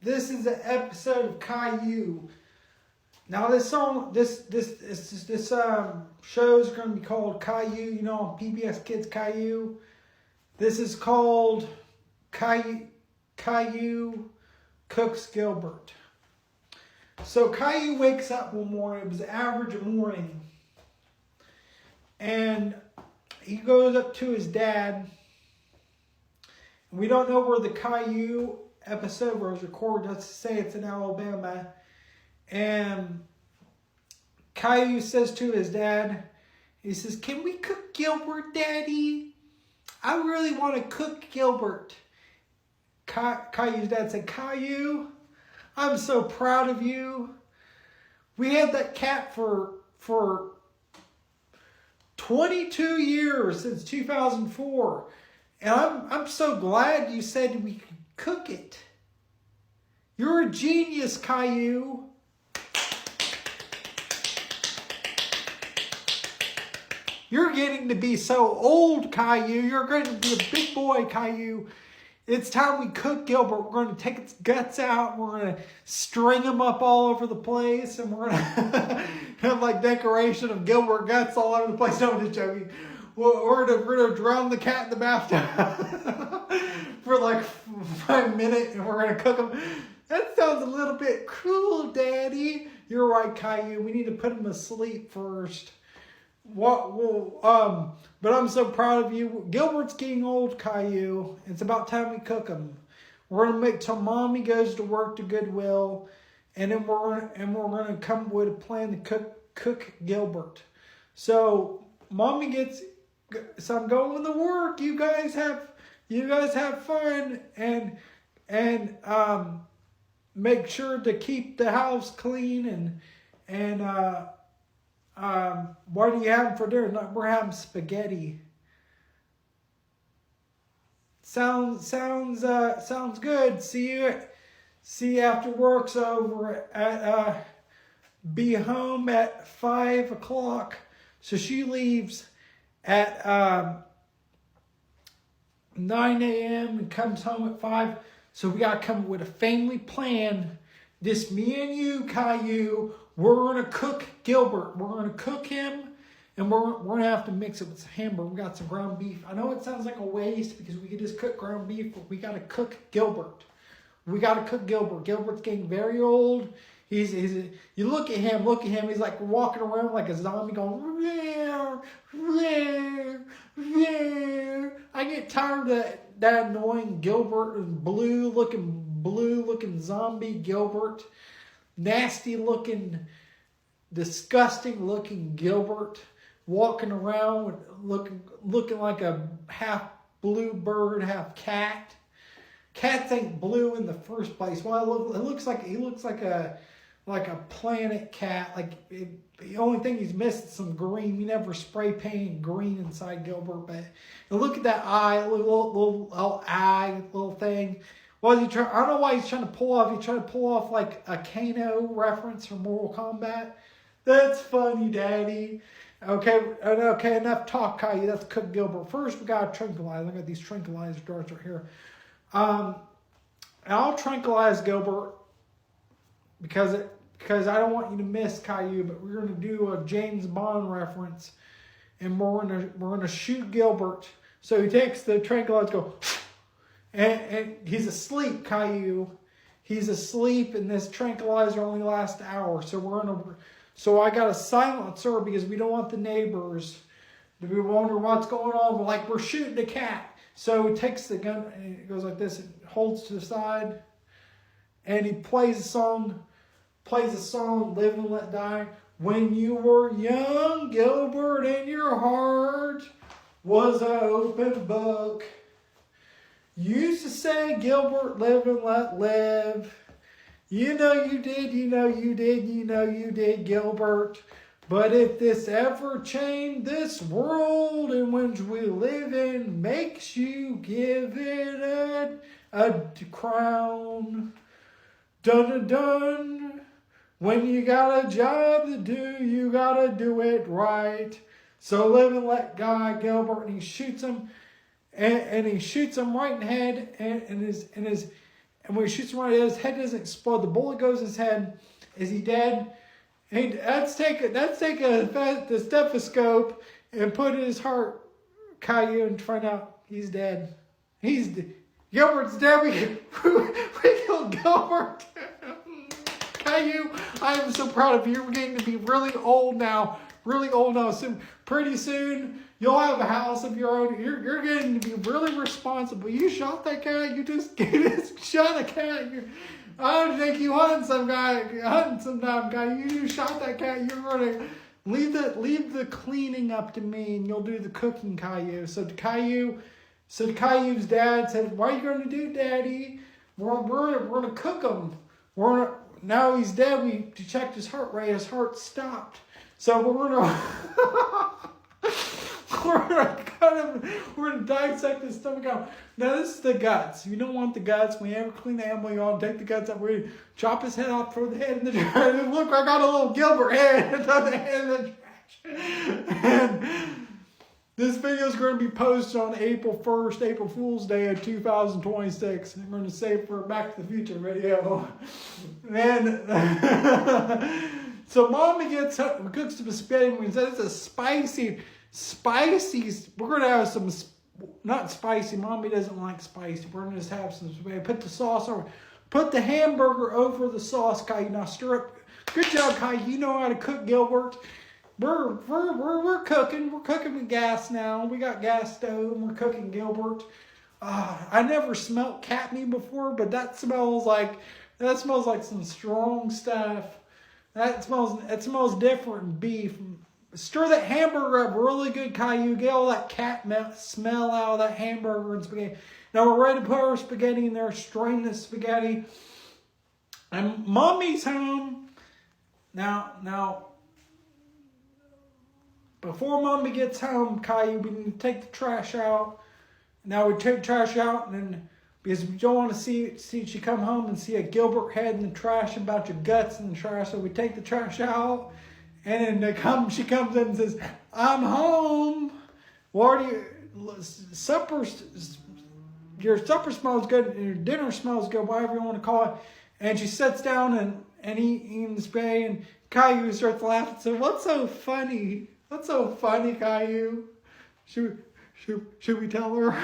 This is an episode of Caillou. Now this song, this show is going to be called Caillou. You know, on PBS Kids Caillou. This is called Caillou Cooks Gilbert. So Caillou wakes up one morning. It was an average morning, and he goes up to his dad. We don't know where the Caillou episode was recorded. Let's say it's in Alabama. And Caillou says to his dad, he says, "Can we cook Gilbert, Daddy? I really want to cook Gilbert." Caillou's dad said, "Caillou, I'm so proud of you. We had that cat for 22 years, since 2004. And I'm so glad you said we could cook it. You're a genius, Caillou." You're getting to be so old, Caillou. You're going to be a big boy, Caillou. It's time we cook Gilbert. We're going to take its guts out. We're going to string them up all over the place. And we're going to have like decoration of Gilbert guts all over the place. No, I'm just joking. We're going to drown the cat in the bathtub for like 5 minutes. And we're going to cook them. That sounds a little bit cruel, Daddy. You're right, Caillou. We need to put him asleep first. But I'm so proud of you. Gilbert's getting old, Caillou. It's about time we cook him. We're gonna make till Mommy goes to work to Goodwill, and then we're gonna come up with a plan to cook Gilbert. So Mommy gets. So I'm going to work. You guys have fun and make sure to keep the house clean and what are you having for dinner? No, we're having spaghetti. Sounds good. See you after work's over at be home at 5 o'clock. So she leaves at 9 a.m. and comes home at 5. So we gotta come up with a family plan. This me and you, Caillou. We're going to cook Gilbert. We're going to cook him, and we're going to have to mix it with some hamburger. We got some ground beef. I know it sounds like a waste because we could just cook ground beef, but we got to cook Gilbert. We got to cook Gilbert. Gilbert's getting very old. You look at him. He's like walking around like a zombie going, "Rare, rare, rare." I get tired of that annoying Gilbert and blue looking zombie Gilbert. Nasty looking, disgusting looking Gilbert walking around looking like a half blue bird, half cat. Cats ain't blue in the first place. Well, he looks like a planet cat. The only thing he's missing is some green. You never spray painted green inside Gilbert, but look at that eye, little eye, little thing. What is he trying? I don't know why he's trying to pull off. He's trying to pull off like a Kano reference from Mortal Kombat. That's funny, Daddy. Okay, enough talk, Caillou. Let's cook Gilbert. First, we gotta tranquilize. I got these tranquilizer darts right here. I'll tranquilize Gilbert because I don't want you to miss Caillou. But we're gonna do a James Bond reference, and we're gonna shoot Gilbert. So he takes the tranquilizer, go. And he's asleep, Caillou. He's asleep, and this tranquilizer only lasts an hour. So I got a silencer because we don't want the neighbors to wonder what's going on. We're shooting a cat. So he takes the gun and it goes like this. It holds to the side, and he plays a song, "Live and Let Die." When you were young, Gilbert, and your heart was an open book. You used to say, "Gilbert, live and let live." You know you did, Gilbert. But if this ever changed, this world in which we live in makes you give it a crown. Dun dun dun. When you got a job to do, you gotta do it right. So live and let God, Gilbert, and he shoots him. And he shoots him right in the head, And when he shoots him right, his head doesn't explode. The bullet goes in his head. Is he dead? Hey, let's take the stethoscope and put it in his heart, Caillou, and find out he's dead. Gilbert's dead. We killed Gilbert. Caillou, I am so proud of you. You're getting to be really old now. So pretty soon, you'll have a house of your own. You're getting to be really responsible. You shot that cat. You just shot a cat. I don't think you hunting sometime, guy. You shot that cat. You're gonna leave the cleaning up to me, and you'll do the cooking, Caillou. So Caillou's dad said, "What are you gonna do, Daddy? We're gonna cook him. Now he's dead. We checked his heart rate. His heart stopped. So we're gonna." We're gonna dissect his stomach out. Now this is the guts. You don't want the guts. When you ever clean the animal, you want to take the guts out. We're gonna chop his head off, throw the head in the trash. Look, I got a little Gilbert head. Throw the head in the trash. And this video is going to be posted on April 1st, April Fool's Day of 2026. I'm going to save for a Back to the Future video. And so Mommy cooks some spaghetti. We said it's a spicy. We're going to have some, not spicy. Mommy doesn't like spicy. We're going to just have some spaghetti. Put the sauce over. Put the hamburger over the sauce, Caillou. Now stir up. Good job, Caillou. You know how to cook, Gilbert. We're cooking. We're cooking with gas now. We got gas stove and we're cooking, Gilbert. I never smelt cat meat before, but that smells like some strong stuff. It smells different than beef. Stir that hamburger up really good, Caillou. Get all that cat smell out of that hamburger and spaghetti. Now we're ready to put our spaghetti in there. Strain the spaghetti. And Mommy's home. Now, before Mommy gets home, Caillou, we need to take the trash out. Now we take the trash out, and then because we don't want to see she come home and see a Gilbert head in the trash and a bunch of guts in the trash. So we take the trash out, and then she comes in and says, "I'm home. What are you? Your supper smells good. Your dinner smells good. Whatever you want to call it." And she sits down and eating the spaghetti, and Caillou starts laughing and says, "What's so funny? What's so funny, Caillou? Should we tell her?"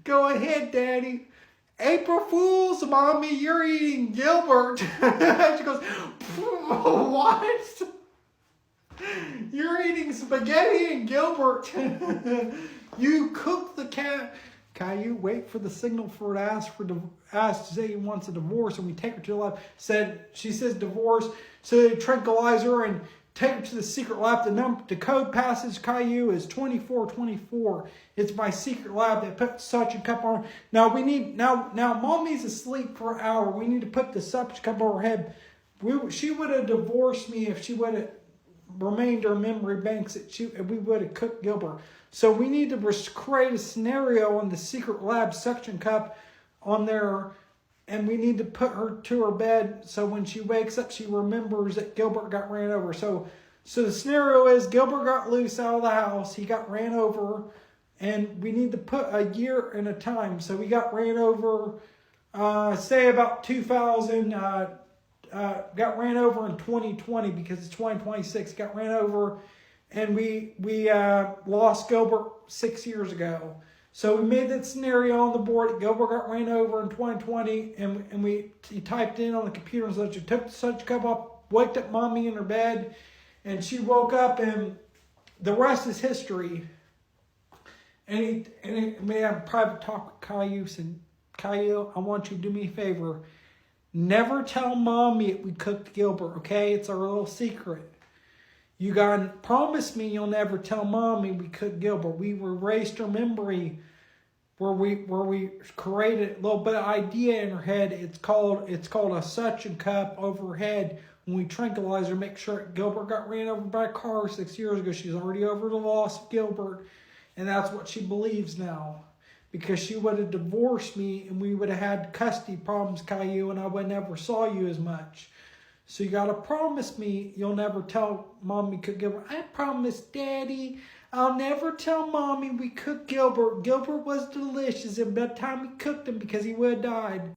"Go ahead, Daddy." "April Fool's, Mommy, you're eating Gilbert." She goes, "What? You're eating spaghetti and Gilbert." "You cooked the cat." Caillou, wait for the signal for it to ask to say he wants a divorce, and we take her to the lab. She says divorce, so they tranquilize her and take her to the secret lab. The code passage, Caillou, is 2424. It's my secret lab. They put such a cup on. Now Mommy's asleep for an hour. We need to put the such cup on her head. She would have divorced me if she would have remained her memory banks. We would have cooked Gilbert. So we need to create a scenario on the secret lab suction cup on there. And we need to put her to her bed so when she wakes up, she remembers that Gilbert got ran over. So the scenario is Gilbert got loose out of the house. He got ran over. And we need to put a year and a time. So we got ran over, say about 2000, got ran over in 2020 because it's 2026. Got ran over. And we lost Gilbert 6 years ago. So we made that scenario on the board. Gilbert got ran over in 2020, and he typed in on the computer and such. Took the such cup up, waked up Mommy in her bed, and she woke up, and the rest is history. And we had a private talk with Caillou. Said, "Caillou, I want you to do me a favor. Never tell Mommy we cooked Gilbert, okay? It's our little secret. You gotta promise me you'll never tell Mommy we cooked Gilbert. We erased her memory where we created a little bit of idea in her head. It's called a suction cup over her head. When we tranquilize her, make sure Gilbert got ran over by a car 6 years ago. She's already over the loss of Gilbert, and that's what she believes now. Because she would have divorced me, and we would have had custody problems, Caillou, and I would never saw you as much. So you got to promise me you'll never tell Mommy could Gilbert." "I promise, Daddy. I'll never tell Mommy we cooked Gilbert. Gilbert was delicious, and by the time we cooked him because he would have died.